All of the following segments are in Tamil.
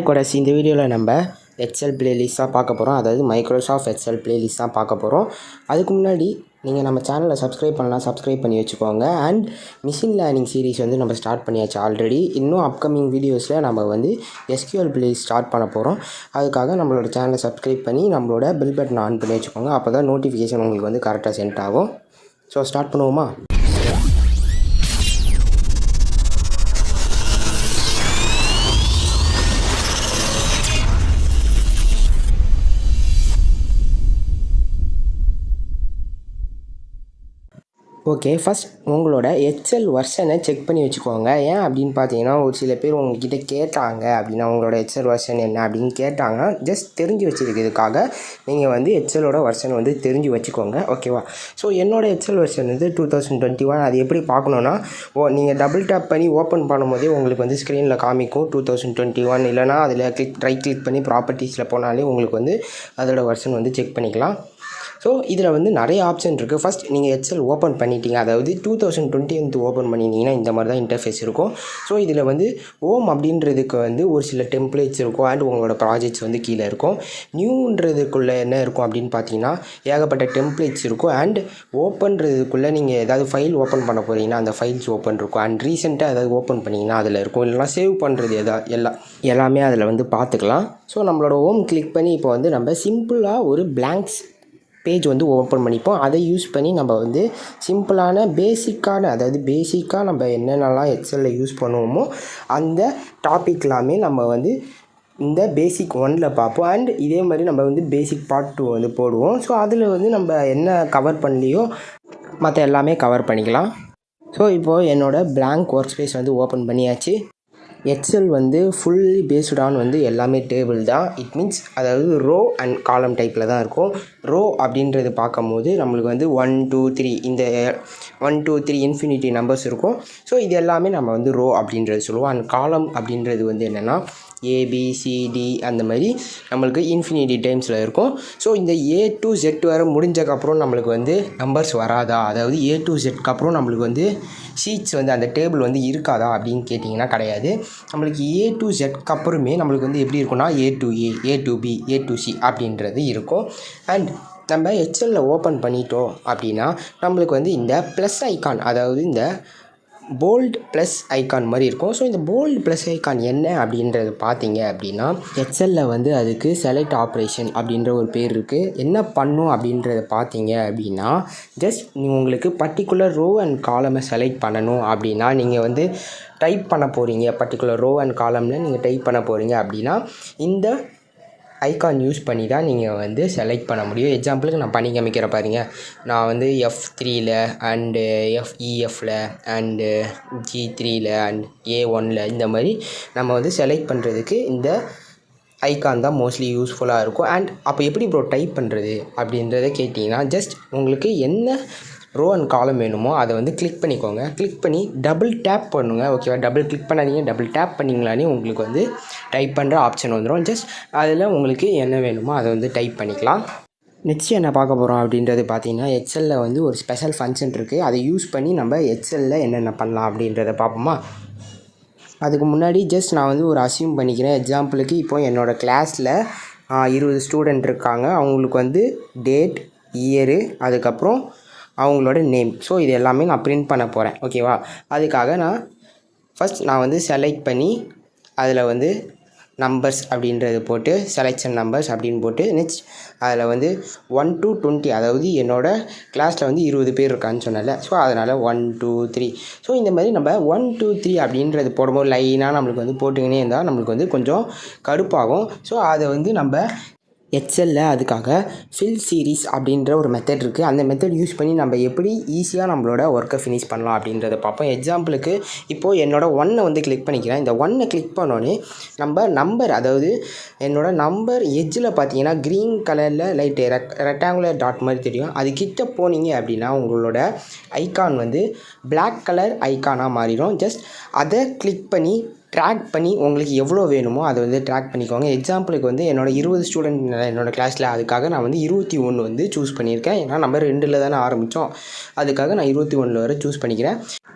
கொடஸ் இந்த வீடியோவில் நம்ம எக்ஸல் பிளேலிஸ்ட் தான் பார்க்க போகிறோம். அதாவது மைக்ரோசாஃப்ட் எக்ஸல் பிளேலிஸ்ட் தான் பார்க்க போகிறோம். அதுக்கு முன்னாடி நீங்கள் நம்ம சேனலை சப்ஸ்கிரைப் பண்ணலாம், சப்ஸ்கிரைப் பண்ணி வச்சுக்கோங்க. அண்ட் மிஷின் லேர்னிங் சீரிஸ் வந்து நம்ம ஸ்டார்ட் பண்ணியாச்சு ஆல்ரெடி. இன்னும் அப்கமிங் வீடியோஸில் நம்ம வந்து எஸ்கியூஎல் பிளேலிஸ்ட் ஸ்டார்ட் பண்ண போகிறோம். அதுக்காக நம்மளோட சேனலை சப்ஸ்கிரைப் பண்ணி நம்மளோட பெல் பட்டன் ஆன் பண்ணி வச்சுக்கோங்க. அப்போ தான் நோட்டிஃபிகேஷன் உங்களுக்கு வந்து கரெக்டாக சென்ட் ஆகும். ஸோ ஸ்டார்ட் பண்ணுவோமா? ஓகே, ஃபஸ்ட் உங்களோட எக்ஸல் வெர்ஷனை செக் பண்ணி வச்சுக்கோங்க. ஏன் அப்படின்னு பார்த்தீங்கன்னா, ஒரு சில பேர் உங்ககிட்ட கேட்டாங்க அப்படின்னா, உங்களோட எக்ஸல் வெர்ஷன் என்ன அப்படின்னு கேட்டாங்கன்னா, ஜஸ்ட் தெரிஞ்சு வச்சுருக்கிறதுக்காக நீங்கள் வந்து எக்ஸலோட வெர்ஷனை வந்து தெரிஞ்சு வச்சுக்கோங்க. ஓகேவா? ஸோ என்னோடய எக்ஸல் வெர்ஷன் வந்து 2021. அது எப்படி பார்க்கணுன்னா, நீங்கள் டபுள் டேப் பண்ணி ஓப்பன் பண்ணும்போதே உங்களுக்கு வந்து ஸ்க்ரீனில் காமிக்கும் 2021. இல்லைனா அதில் ரைட் கிளிக் பண்ணி ப்ராப்பர்ட்டிஸில் போனாலே உங்களுக்கு வந்து அதோட வெர்ஷன் வந்து செக் பண்ணிக்கலாம். ஸோ இதில் வந்து நிறைய ஆப்ஷன் இருக்குது. ஃபஸ்ட் நீங்கள் எக்ஸல் ஓப்பன் பண்ணிட்டீங்க, அதாவது 2020 ஓப்பன் பண்ணிட்டீங்கன்னா இந்த மாதிரி தான் இன்டர்ஃபேஸ் இருக்கும். ஸோ இதில் வந்து ஹோம் அப்படின்றதுக்கு வந்து ஒரு சில டெம்ப்ளேட்ஸ் இருக்கும். அண்ட் உங்களோட ப்ராஜெக்ட்ஸ் வந்து கீழே இருக்கும். நியூன்றதுக்குள்ளே என்ன இருக்கும் அப்படின்னு பார்த்தீங்கன்னா, ஏகப்பட்ட டெம்ப்ளேட்ஸ் இருக்கும். அண்ட் ஓப்பன்றதுக்குள்ளே நீங்கள் ஏதாவது ஃபைல் ஓப்பன் பண்ண போகிறீங்கன்னா அந்த ஃபைல்ஸ் ஓப்பன் இருக்கும். அண்ட் ரீசெண்டாக ஏதாவது ஓப்பன் பண்ணிங்கன்னா அதில் இருக்கும். இல்லைனா சேவ் பண்ணுறது எல்லாமே அதில் வந்து பார்த்துக்கலாம். ஸோ நம்மளோட ஹோம் கிளிக் பண்ணி இப்போ வந்து நம்ம சிம்பிளாக ஒரு பிளாங்க்ஸ் பேஜ் வந்து ஓப்பன் பண்ணிப்போம். அதை யூஸ் பண்ணி நம்ம வந்து சிம்பிளான பேசிக்காக நம்ம என்னென்னலாம் எக்ஸலில் யூஸ் பண்ணுவோமோ அந்த டாபிக் எல்லாமே நம்ம வந்து இந்த பேசிக் 1ல் பார்ப்போம். அண்ட் இதே மாதிரி நம்ம வந்து பேசிக் பார்ட் 2 வந்து போடுவோம். ஸோ அதில் வந்து நம்ம என்ன கவர் பண்ணலையோ மற்ற எல்லாமே கவர் பண்ணிக்கலாம். ஸோ இப்போது என்னோடய blank ஒர்க் ஸ்பேஸ் வந்து ஓப்பன் பண்ணியாச்சு. எக்ஸல் வந்து ஃபுல்லி பேஸ்டு ஆன் வந்து எல்லாமே டேபிள் தான். இட் மீன்ஸ் அதாவது ரோ அண்ட் காலம் டைப்பில் தான் இருக்கும். ரோ அப்படின்றது பார்க்கும்போது நம்மளுக்கு வந்து 1 2 3 இந்த 1 2 3 இன்ஃபினிட்டி நம்பர்ஸ் இருக்கும். ஸோ இது எல்லாமே நம்ம வந்து ரோ அப்படின்றது சொல்லுவோம். அண்ட் காலம் அப்படின்றது வந்து என்னென்னா ஏபிசிடி அந்த மாதிரி நம்மளுக்கு இன்ஃபினிட்டி டைம்ஸில் இருக்கும். ஸோ இந்த A to Z வர முடிஞ்சக்கப்புறம் நம்மளுக்கு வந்து நம்பர்ஸ் வராதா, அதாவது A to Zக்கு அப்புறம் நம்மளுக்கு வந்து ஷீட்ஸ் வந்து அந்த டேபிள் வந்து இருக்காதா அப்படின்னு கேட்டிங்கன்னா கிடையாது. நம்மளுக்கு A to Zக்கு அப்புறமே நம்மளுக்கு வந்து எப்படி இருக்குன்னா A to A, A to B, A to C அப்படின்றது இருக்கும். அண்ட் நம்ம எக்ஸலில் ஓப்பன் பண்ணிட்டோம் அப்படின்னா நம்மளுக்கு வந்து இந்த ப்ளஸ் ஐக்கான், அதாவது இந்த போல்டு ப்ளஸ் ஐக்கான் மாதிரி இருக்கும். ஸோ இந்த போல்டு ப்ளஸ் ஐக்கான் என்ன அப்படின்றது பார்த்தீங்க அப்படின்னா, எக்ஸலில் வந்து அதுக்கு செலக்ட் ஆப்ரேஷன் அப்படின்ற ஒரு பேர் இருக்குது. என்ன பண்ணும் அப்படின்றத பார்த்தீங்க அப்படின்னா, ஜஸ்ட் உங்களுக்கு பர்டிகுலர் ரோ அண்ட் காலமை செலக்ட் பண்ணணும் அப்படின்னா நீங்கள் வந்து டைப் பண்ண போகிறீங்க. பர்டிகுலர் ரோ அண்ட் காலமில் நீங்கள் டைப் பண்ண போகிறீங்க அப்படின்னா இந்த ஐக்கான் யூஸ் பண்ணி தான் நீங்கள் வந்து செலக்ட் பண்ண முடியும். எக்ஸாம்பிளுக்கு நான் பண்ணி காமிக்கிற பாருங்க. நான் வந்து F3ல் அண்டு EFல அண்டு G3ல் அண்ட் A1ல் இந்த மாதிரி நம்ம வந்து செலக்ட் பண்ணுறதுக்கு இந்த ஐக்கான் தான் மோஸ்ட்லி யூஸ்ஃபுல்லாக இருக்கும். அண்ட் அப்போ எப்படி ப்ரோ டைப் பண்ணுறது அப்படின்றத கேட்டிங்கன்னா, ஜஸ்ட் உங்களுக்கு என்ன ரோ அண்ட் காலம் வேணுமோ அதை வந்து கிளிக் பண்ணிக்கோங்க. கிளிக் பண்ணி டபுள் டேப் பண்ணுங்க. ஓகேவா? டபுள் கிளிக் பண்ணாதீங்க, டபுள் டேப் பண்ணிங்களானே உங்களுக்கு வந்து டைப் பண்ணுற ஆப்ஷன் வந்துடும். ஜஸ்ட் அதில் உங்களுக்கு என்ன வேணுமோ அதை வந்து டைப் பண்ணிக்கலாம். நெக்ஸ்ட் என்ன பார்க்க போகிறோம் அப்படின்றது பார்த்தீங்கன்னா, எக்ஸலில் வந்து ஒரு ஸ்பெஷல் ஃபங்க்ஷன் இருக்குது. அதை யூஸ் பண்ணி நம்ம எக்ஸலில் என்னென்ன பண்ணலாம் அப்படின்றத பார்ப்போமா? அதுக்கு முன்னாடி ஜஸ்ட் நான் வந்து ஒரு அசியூம் பண்ணிக்கிறேன். எக்ஸாம்பிளுக்கு இப்போ என்னோடய கிளாஸில் 20 ஸ்டூடெண்ட் இருக்காங்க. அவங்களுக்கு வந்து டேட், இயரு, அதுக்கப்புறம் அவங்களோட நேம். ஸோ இது எல்லாமே நான் பிரிண்ட் பண்ண போகிறேன். ஓகேவா? அதுக்காக நான் வந்து செலக்ட் பண்ணி அதில் வந்து நம்பர்ஸ் அப்படின்றது போட்டு செலெக்ஷன் நம்பர்ஸ் அப்படின்னு போட்டு நெக்ஸ்ட் அதில் வந்து 1 to 20, அதாவது என்னோடய கிளாஸில் வந்து 20 பேர் இருக்கான்னு சொன்னல. ஸோ அதனால் 1 2 3. ஸோ இந்த மாதிரி நம்ம 1 2 3 அப்படின்றது போடும்போது லைனாக நம்மளுக்கு வந்து போட்டுக்கினே இருந்தால் நம்மளுக்கு வந்து கொஞ்சம் கடுப்பாகும். ஸோ அதை வந்து நம்ம எக்ஸலில் அதுக்காக ஃபில் சீரிஸ் அப்படின்ற ஒரு மெத்தட் இருக்குது. அந்த மெத்தட் யூஸ் பண்ணி நம்ம எப்படி ஈஸியாக நம்மளோட ஒர்க்கை ஃபினிஷ் பண்ணலாம் அப்படின்றத பார்ப்போம். எக்ஸாம்பிளுக்கு இப்போது என்னோடய 1 வந்து கிளிக் பண்ணிக்கிறேன். இந்த 1 கிளிக் பண்ணோன்னே நம்ம நம்பர், அதாவது என்னோடய நம்பர் எட்ஜில் பார்த்தீங்கன்னா க்ரீன் கலரில் லைட் ரெக்டாங்குலர் டாட் மாதிரி தெரியும். அது கிட்ட போனீங்க அப்படின்னா உங்களோட ஐக்கான் வந்து பிளாக் கலர் ஐக்கானாக மாறிடும். ஜஸ்ட் அதை கிளிக் பண்ணி ட்ராக் பண்ணி உங்களுக்கு எவ்வளோ வேணுமோ அதை வந்து ட்ராக் பண்ணிக்கோங்க. எக்ஸாம்பிளுக்கு வந்து என்னோடய 20 ஸ்டூடெண்ட் என்னோடய கிளாஸில், அதுக்காக நான் வந்து 21 வந்து சூஸ் பண்ணியிருக்கேன். ஏன்னா நம்பர் 2ல் தானே ஆரம்பித்தோம். அதுக்காக நான் 21 வரை சூஸ் பண்ணிக்கிறேன்.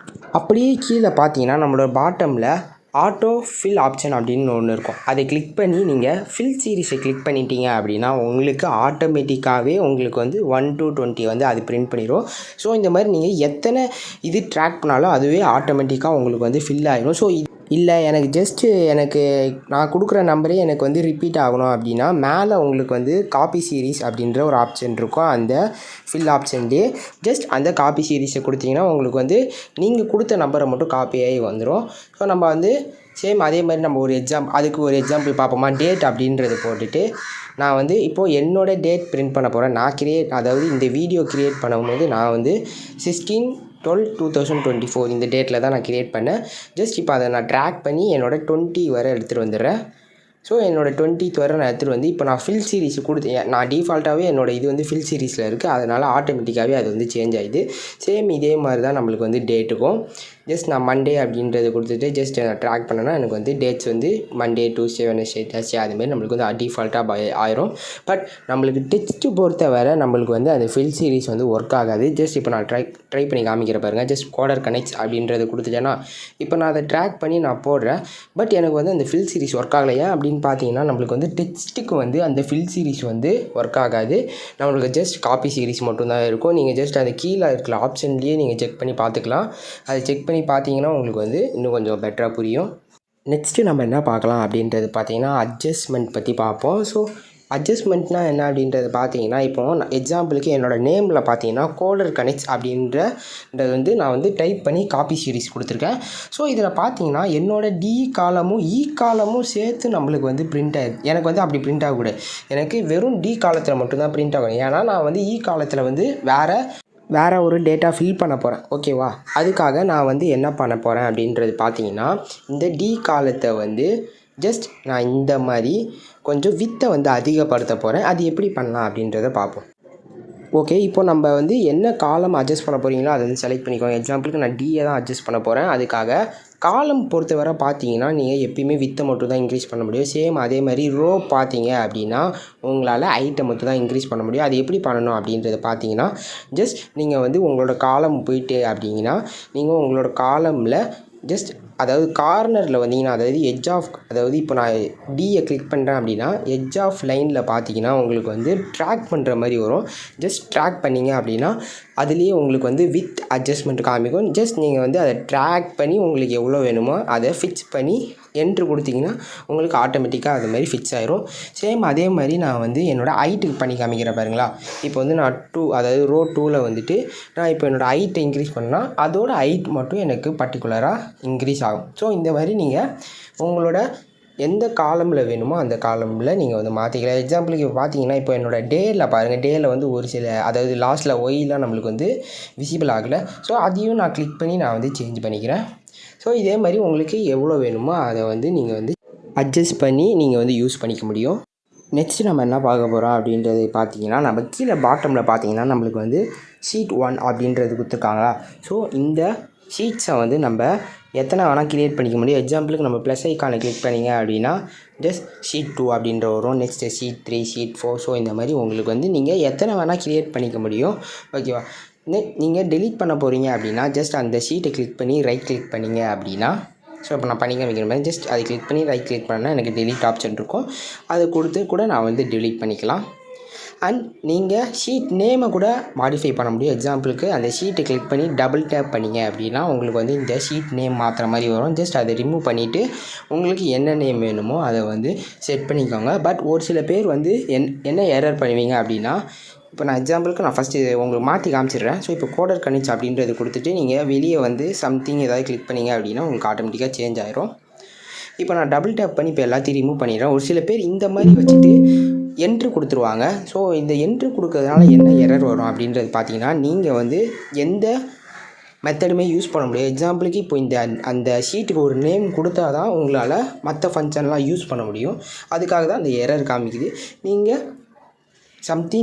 அப்படியே கீழே பார்த்தீங்கன்னா நம்மளோட பாட்டமில் ஆட்டோ ஃபில் ஆப்ஷன் அப்படின்னு ஒன்று இருக்கும். அதை கிளிக் பண்ணி நீங்கள் ஃபில் சீரிஸை கிளிக் பண்ணிட்டீங்க அப்படின்னா உங்களுக்கு ஆட்டோமேட்டிக்காகவே உங்களுக்கு வந்து 1 to 20 வந்து அது பிரிண்ட் பண்ணிடும். ஸோ இந்த மாதிரி நீங்கள் எத்தனை இது ட்ராக் பண்ணாலும் அதுவே ஆட்டோமேட்டிக்காக உங்களுக்கு வந்து ஃபில் ஆகிடும். ஸோ இல்லை எனக்கு நான் கொடுக்குற நம்பரே எனக்கு வந்து ரிப்பீட் ஆகணும் அப்படின்னா மேலே உங்களுக்கு வந்து காப்பி சீரிஸ் அப்படின்ற ஒரு ஆப்ஷன் இருக்கும். அந்த ஃபில் ஆப்ஷன்லேயே ஜஸ்ட் அந்த காப்பி சீரிஸை கொடுத்தீங்கன்னா உங்களுக்கு வந்து நீங்கள் கொடுத்த நம்பரை மட்டும் காப்பி ஆகி வந்துடும். ஸோ நம்ம வந்து சேம் அதே மாதிரி நம்ம அதுக்கு ஒரு எக்ஸாம்பிள் பார்ப்போமா. டேட் அப்படின்றது போட்டுட்டு நான் வந்து இப்போது என்னோடய டேட் பிரிண்ட் பண்ண போகிறேன். அதாவது இந்த வீடியோ க்ரியேட் பண்ணும்போது நான் வந்து 16/12/2024 இந்த டேட்டில் தான் நான் க்ரியேட் பண்ணேன். ஜஸ்ட் இப்போ அதை நான் ட்ராக் பண்ணி என்னோடய 20 வரை எடுத்துகிட்டு வந்துடுறேன். ஸோ என்னோடய 20th வரை நான் எடுத்துகிட்டு வந்து இப்போ நான் ஃபில் சீரிஸ் நான் டிஃபால்ட்டாகவே என்னோடய இது வந்து ஃபில் சீரிஸில் இருக்குது. அதனால் ஆட்டோமேட்டிக்காகவே அது வந்து சேஞ்ச் ஆகிடுது. சேம் இதே மாதிரி தான் நம்மளுக்கு வந்து டேட்டுக்கும் ஜஸ்ட் நான் மண்டே அப்படின்றத கொடுத்துட்டு ஜஸ்ட் நான் ட்ராக் பண்ணேன்னா எனக்கு வந்து டேட்ஸ் வந்து மண்டே, டியூஸ்டே, வெட்னஸ்டே, தேர்ஸ்டே அதுமாரி நம்மளுக்கு வந்து டிஃபால்ட்டாக ஆயிரும். பட் நம்மளுக்கு டெக்ஸ்ட்டு பொறுத்த வரை நம்மளுக்கு வந்து அந்த ஃபில் சீரிஸ் வந்து ஒர்க் ஆகாது. ஜஸ்ட் இப்போ நான் ட்ரை பண்ணி காமிக்கிற பாருங்கள். ஜஸ்ட் கோடர் கனெக்ட்ஸ் அப்படின்றத கொடுத்துட்டேன்னா இப்போ நான் அதை ட்ராக் பண்ணி நான் போடுறேன். பட் எனக்கு வந்து அந்த ஃபில் சீரிஸ் ஒர்க் ஆகலை. ஏன் அப்படின்னு பார்த்தீங்கன்னா நம்மளுக்கு வந்து டெக்ஸ்ட்டுக்கு வந்து அந்த ஃபில் சீரிஸ் வந்து ஒர்க் ஆகாது. நம்மளுக்கு ஜஸ்ட் காப்பி சீரிஸ் மட்டும்தான் இருக்கும். நீங்கள் ஜஸ்ட் அந்த கீழே இருக்கிற ஆப்ஷன்லேயே நீங்கள் செக் பண்ணி பார்த்துக்கலாம். அதை செக் பண்ணி பார்த்தீங்கன்னா உங்களுக்கு வந்து இன்னும் கொஞ்சம் பெட்டராக புரியும். நெக்ஸ்ட்டு நம்ம என்ன பார்க்கலாம் அப்படின்றது பார்த்தீங்கன்னா அட்ஜஸ்ட்மெண்ட் பற்றி பார்ப்போம். ஸோ அட்ஜஸ்ட்மெண்ட்னால் என்ன அப்படின்றது பார்த்தீங்கன்னா இப்போது எக்ஸாம்பிளுக்கு என்னோடய நேமில் பார்த்தீங்கன்னா கோடர் கனெக்ட்ஸ் அப்படின்றது வந்து நான் வந்து டைப் பண்ணி காப்பி சீரிஸ் கொடுத்துருக்கேன். ஸோ இதில் பார்த்தீங்கன்னா என்னோடய டி காலமும் இ காலமும் சேர்த்து நம்மளுக்கு வந்து பிரிண்ட் ஆகிடுது. எனக்கு வந்து அப்படி பிரிண்ட் ஆகக்கூடாது. எனக்கு வெறும் டி காலத்தில் மட்டும்தான் பிரிண்ட் ஆகும். ஏன்னா நான் வந்து இ காலத்தில் வந்து வேறு ஒரு டேட்டா ஃபில் பண்ண போகிறேன். ஓகேவா? அதுக்காக நான் வந்து என்ன பண்ண போகிறேன் அப்படின்றது பார்த்தீங்கன்னா இந்த டி காலத்தை வந்து ஜஸ்ட் நான் இந்த மாதிரி கொஞ்சம் வித்தை வந்து அதிகப்படுத்த போகிறேன். அது எப்படி பண்ணலாம் அப்படின்றத பார்ப்போம். ஓகே, இப்போ நம்ம வந்து என்ன காலம் அட்ஜஸ்ட் பண்ண போகிறீங்களோ அதை வந்து செலக்ட் பண்ணிக்கோங்க. எக்ஸாம்பிளுக்கு நான் டியை தான் அட்ஜஸ்ட் பண்ண போகிறேன். அதுக்காக காலம் பொறுத்தவரை பார்த்தீங்கன்னா நீங்கள் எப்பயுமே வித்தை மட்டும் தான் இன்க்ரீஸ் பண்ண முடியும். சேம் அதே மாதிரி ரோ பார்த்தீங்க அப்படின்னா உங்களால் ஹைட்டை மட்டும் தான் இன்க்ரீஸ் பண்ண முடியும். அது எப்படி பண்ணணும் அப்படின்றத பார்த்தீங்கன்னா ஜஸ்ட் நீங்கள் வந்து உங்களோட காலம் போயிட்டு அப்படிங்கன்னா நீங்கள் உங்களோட காலமில் ஜஸ்ட் அதாவது கார்னரில் வந்தீங்கன்னா அதாவது இப்போ நான் டியை கிளிக் பண்ணுறேன் அப்படின்னா எட்ஜ் ஆஃப் லைனில் பார்த்தீங்கன்னா உங்களுக்கு வந்து ட்ராக் பண்ணுற மாதிரி வரும். ஜஸ்ட் ட்ராக் பண்ணிங்க அப்படின்னா அதுலேயே உங்களுக்கு வந்து வித் அட்ஜஸ்ட்மெண்ட் காமிக்கும். ஜஸ்ட் நீங்கள் வந்து அதை ட்ராக் பண்ணி உங்களுக்கு எவ்வளோ வேணுமோ அதை ஃபிக்ஸ் பண்ணி என்ட்ரு கொடுத்தீங்கன்னா உங்களுக்கு ஆட்டோமேட்டிக்காக அது மாதிரி ஃபிக்ஸ் ஆயிரும். சேம் அதே மாதிரி நான் வந்து என்னோடய ஹைட்டுக்கு பண்ணி காமிக்கிறேன் பாருங்களா. இப்போ வந்து நான் அதாவது ரோ 2ல் வந்துட்டு நான் இப்போ என்னோடய ஹைட்டை இன்க்ரீஸ் பண்ணால் அதோட ஹைட் மட்டும் எனக்கு பர்டிகுலராக இன்க்ரீஸ் ஆகும். ஸோ இந்த மாதிரி நீங்கள் உங்களோட எந்த காலமில் வேணுமோ அந்த காலமில் நீங்கள் வந்து மாற்றிக்கலாம். எக்ஸாம்பிளுக்கு இப்போ பார்த்தீங்கன்னா இப்போ என்னோடய டேயில் பாருங்கள். டேயில் வந்து ஒரு சில அதாவது லாஸ்ட்டில் ஒய்லாம் நம்மளுக்கு வந்து விசிபிள் ஆகலை. ஸோ அதையும் நான் கிளிக் பண்ணி நான் வந்து சேஞ்ச் பண்ணிக்கிறேன். ஸோ இதே மாதிரி உங்களுக்கு எவ்வளோ வேணுமோ அதை வந்து நீங்கள் வந்து அட்ஜஸ்ட் பண்ணி நீங்கள் வந்து யூஸ் பண்ணிக்க முடியும். நெக்ஸ்ட்டு நம்ம என்ன பார்க்க போகிறோம் அப்படின்றது பார்த்தீங்கன்னா நம்ம கீழே பாட்டமில் பார்த்தீங்கன்னா நம்மளுக்கு வந்து ஷீட் 1 அப்படின்றது கொடுத்துருக்காங்களா. ஸோ இந்த ஷீட்ஸை வந்து நம்ம எத்தனை வேணால் க்ரியேட் பண்ணிக்க முடியும். எக்ஸாம்பிளுக்கு நம்ம ப்ளஸ் ஐக்கானை கிளிக் பண்ணிங்க அப்படின்னா ஜஸ்ட் ஷீட் 2 அப்படின்ற வரும். Next sheet 3, sheet 4. ஸோ இந்த மாதிரி உங்களுக்கு வந்து நீங்கள் எத்தனை வேணால் க்ரியேட் பண்ணிக்க முடியும். ஓகேவா? நீங்கள் டெலீட் பண்ண போகிறீங்க அப்படின்னா ஜஸ்ட் அந்த ஷீட்டை கிளிக் பண்ணி ரைட் கிளிக் பண்ணிங்க அப்படின்னா ஸோ இப்போ நான் பண்ணிக்க வைக்கிற மாதிரி ஜஸ்ட் அதை கிளிக் பண்ணி ரைட் கிளிக் பண்ணால் எனக்கு டெலீட் ஆப்ஷன் இருக்கும். அதை கொடுத்து கூட நான் வந்து டெலீட் பண்ணிக்கலாம். அண்ட் நீங்கள் ஷீட் நேமை கூட மாடிஃபை பண்ண முடியும். எக்ஸாம்பிளுக்கு அந்த ஷீட்டை கிளிக் பண்ணி டபுள் டேப் பண்ணிங்க அப்படின்னா உங்களுக்கு வந்து இந்த ஷீட் நேம் மாற்றுற மாதிரி வரும். ஜஸ்ட் அதை ரிமூவ் பண்ணிவிட்டு உங்களுக்கு என்ன நேம் வேணுமோ அதை வந்து செட் பண்ணிக்கோங்க. பட் ஒரு சில பேர் வந்து என்ன எரர் பண்ணுவீங்க அப்படின்னா இப்போ நான் எக்ஸாம்பிளுக்கு நான் ஃபஸ்ட்டு உங்களுக்கு மாற்றி காமிச்சிடுறேன். ஸோ இப்போ கோடர் கனெக்ட்ஸ் அப்படின்றது கொடுத்துட்டு நீங்கள் வெளியே வந்து சம்திங் ஏதாவது கிளிக் பண்ணிங்க அப்படின்னா உங்களுக்கு ஆட்டோமேட்டிக்காக சேஞ்ச் ஆயிரும். இப்போ நான் டபுள் டேப் பண்ணி இப்போ எல்லாத்தையும் ரிமூவ் பண்ணிடுறேன். ஒரு சில பேர் இந்த மாதிரி வச்சுட்டு என்ட்ரு கொடுத்துருவாங்க. ஸோ இந்த என்ட்ரு கொடுக்கறதுனால என்ன எரர் வரும் அப்படின்றது பார்த்தீங்கன்னா நீங்கள் வந்து எந்த மெத்தடுமே யூஸ் பண்ண முடியாது. எக்ஸாம்பிளுக்கு இப்போ அந்த ஷீட்டுக்கு ஒரு நேம் கொடுத்தா தான் உங்களால் மற்ற ஃபங்க்ஷன்லாம் யூஸ் பண்ண முடியும். அதுக்காக தான் அந்த எரர் காமிக்குது. நீங்கள்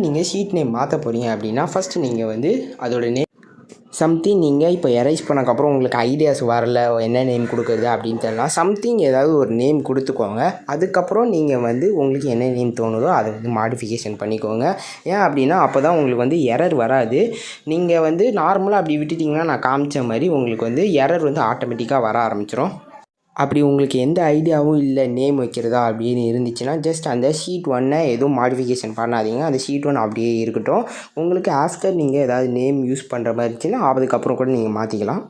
நீங்கள் ஷீட் நேம் மாற்ற போகிறீங்க அப்படின்னா ஃபஸ்ட்டு நீங்கள் வந்து அதோட நேம் நீங்கள் இப்போ எரைஸ் பண்ணக்கப்புறம் உங்களுக்கு ஐடியாஸ் வரல என்ன நேம் கொடுக்குறது அப்படின்னு தெரியலாம். ஏதாவது ஒரு நேம் கொடுத்துக்கோங்க. அதுக்கப்புறம் நீங்கள் வந்து உங்களுக்கு என்ன நேம் தோணுதோ அதை வந்து மாடிஃபிகேஷன் பண்ணிக்கோங்க. ஏன் அப்படின்னா அப்போ தான் உங்களுக்கு வந்து எரர் வராது. நீங்கள் வந்து நார்மலாக அப்படி விட்டுட்டிங்கன்னா நான் காமிச்ச மாதிரி உங்களுக்கு வந்து எரர் வந்து ஆட்டோமேட்டிக்காக வர ஆரம்பிச்சிடும். அப்படி உங்களுக்கு எந்த ஐடியாவும் இல்லை நேம் வைக்கிறதா அப்படின்னு இருந்துச்சுன்னா ஜஸ்ட் அந்த ஷீட் 1 எதுவும் மாடிஃபிகேஷன் பண்ணாதீங்க. அந்த ஷீட் 1 அப்படியே இருக்கட்டும். உங்களுக்கு ஆஃப்டர் நீங்கள் ஏதாவது நேம் யூஸ் பண்ணுற மாதிரி இருந்துச்சுன்னா அதுக்கப்புறம் கூட நீங்கள் மாற்றிக்கலாம்.